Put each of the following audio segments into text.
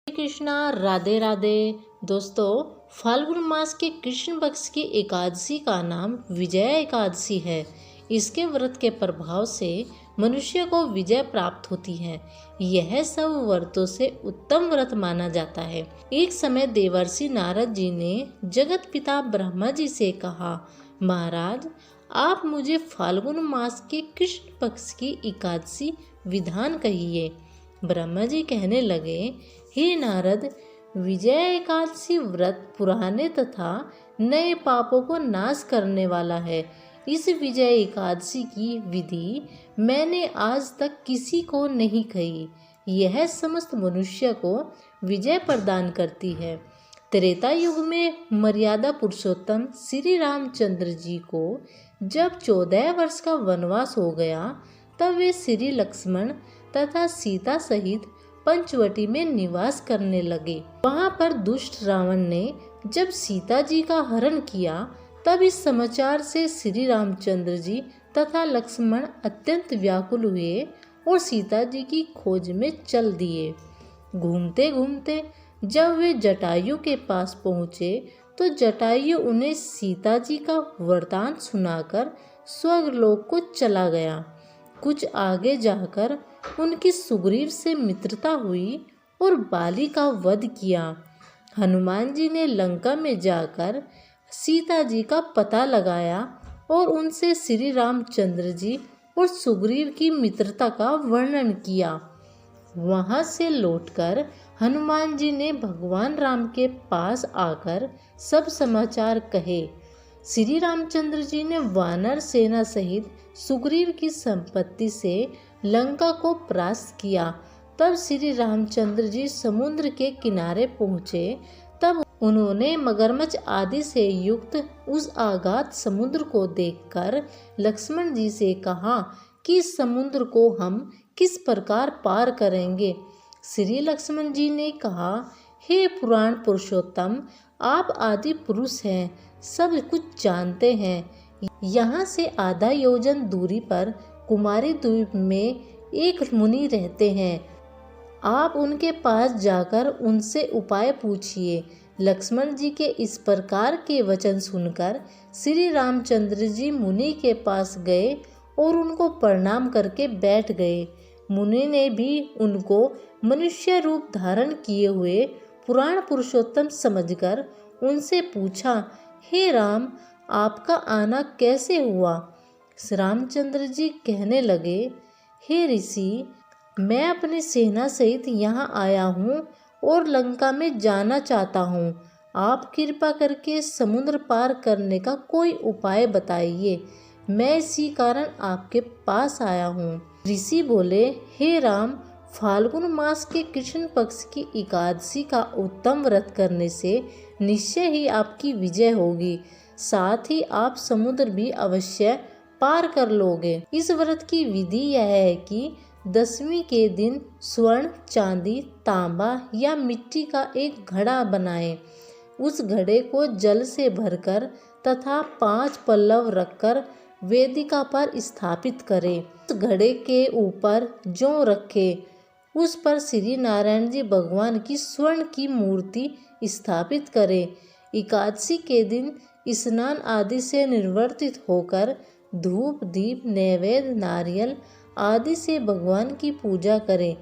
श्री कृष्णा, राधे राधे। दोस्तों, फाल्गुन मास के कृष्ण पक्ष की एकादशी का नाम विजया एकादशी है। इसके व्रत के प्रभाव से मनुष्य को विजय प्राप्त होती है। यह सब व्रतों से उत्तम व्रत माना जाता है। एक समय देवर्षि नारद जी ने जगत पिता ब्रह्मा जी से कहा, महाराज, आप मुझे फाल्गुन मास के कृष्ण पक्ष की एकादशी विधान कहिए। ब्रह्मा जी कहने लगे, हे नारद, विजया एकादशी व्रत पुराने तथा नए पापों को नाश करने वाला है। इस विजय एकादशी की विधि मैंने आज तक किसी को नहीं कही। यह समस्त मनुष्य को विजय प्रदान करती है। त्रेता युग में मर्यादा पुरुषोत्तम श्री रामचंद्र जी को जब 14 वर्ष का वनवास हो गया, तब वे श्री लक्ष्मण तथा सीता सहित पंचवटी में निवास करने लगे। वहां पर दुष्ट रावण ने जब सीता जी का हरण किया, तब इस समाचार से श्री रामचंद्र जी तथा लक्ष्मण अत्यंत व्याकुल हुए और सीता जी की खोज में चल दिए। घूमते घूमते जब वे जटायु के पास पहुँचे, तो जटायु उन्हें सीता जी का वृतांत सुनाकर स्वर्गलोक को चला गया। कुछ आगे जाकर उनकी सुग्रीव से मित्रता हुई और बाली का वध किया। हनुमान जी ने लंका में जाकर सीता जी का पता लगाया और उनसे श्री रामचंद्र जी और सुग्रीव की मित्रता का वर्णन किया। वहां से लौटकर हनुमान जी ने भगवान राम के पास आकर सब समाचार कहे। श्री रामचंद्र जी ने वानर सेना सहित सुग्रीव की संपत्ति से लंका को परास्त किया। तब श्री रामचंद्र जी समुद्र के किनारे पहुँचे। तब उन्होंने मगरमच्छ आदि से युक्त उस अगाध समुद्र को देखकर लक्ष्मण जी से कहा कि इस समुद्र को हम किस प्रकार पार करेंगे। श्री लक्ष्मण जी ने कहा, हे पुराण पुरुषोत्तम, आप आदि पुरुष हैं, सब कुछ जानते हैं। यहाँ से आधा योजन दूरी पर कुमारी द्वीप में एक मुनि रहते हैं। आप उनके पास जाकर उनसे उपाय पूछिए। लक्ष्मण जी के इस प्रकार के वचन सुनकर श्री रामचंद्र जी मुनि के पास गए और उनको प्रणाम करके बैठ गए। मुनि ने भी उनको मनुष्य रूप धारण किए हुए पुराण पुरुषोत्तम समझकर उनसे पूछा, हे राम, आपका आना कैसे हुआ। रामचंद्र जी कहने लगे, हे ऋषि, मैं अपनी सेना सहित यहाँ आया हूँ और लंका में जाना चाहता हूँ। आप कृपा करके समुद्र पार करने का कोई उपाय बताइए। मैं इसी कारण आपके पास आया हूँ। ऋषि बोले, हे राम, फाल्गुन मास के कृष्ण पक्ष की एकादशी का उत्तम व्रत करने से निश्चय ही आपकी विजय होगी। साथ ही आप समुद्र भी अवश्य पार कर लोगे। इस व्रत की विधि यह है कि 10वीं के दिन स्वर्ण, चांदी, तांबा या मिट्टी का एक घड़ा बनाएं। उस घड़े को जल से भरकर तथा 5 पल्लव रखकर वेदिका पर स्थापित करें। उस घड़े के ऊपर जौ रखें। उस पर श्री नारायण जी भगवान की स्वर्ण की मूर्ति स्थापित करें। एकादशी के दिन स्नान आदि से निर्वर्तित होकर धूप, दीप, नैवेद्य, नारियल आदि से भगवान की पूजा करें।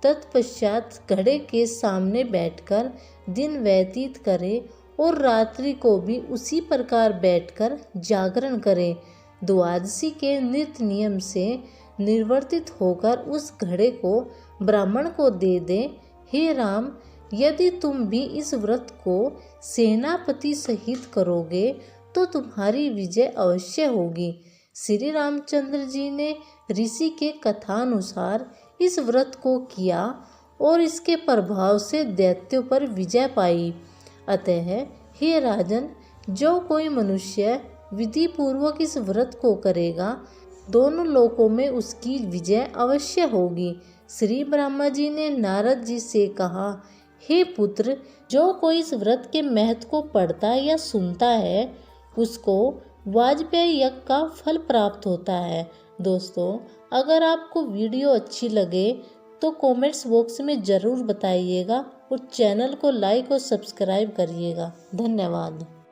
तत्पश्चात घड़े के सामने बैठकर दिन व्यतीत करें और रात्रि को भी उसी प्रकार बैठकर जागरण करें। द्वादशी के नित्य नियम से निर्वर्तित होकर उस घड़े को ब्राह्मण को दे दें। हे राम, यदि तुम भी इस व्रत को सेनापति सहित करोगे तो तुम्हारी विजय अवश्य होगी। श्री रामचंद्र जी ने ऋषि के कथानुसार इस व्रत को किया और इसके प्रभाव से दैत्यों पर विजय पाई। अतः हे राजन, जो कोई मनुष्य विधि पूर्वक इस व्रत को करेगा, दोनों लोकों में उसकी विजय अवश्य होगी। श्री ब्रह्मा जी ने नारद जी से कहा, हे पुत्र, जो कोई इस व्रत के महत्व को पढ़ता या सुनता है, उसको वाजपेयी यज्ञ का फल प्राप्त होता है। दोस्तों, अगर आपको वीडियो अच्छी लगे तो कमेंट्स बॉक्स में ज़रूर बताइएगा। और चैनल को लाइक और सब्सक्राइब करिएगा। धन्यवाद।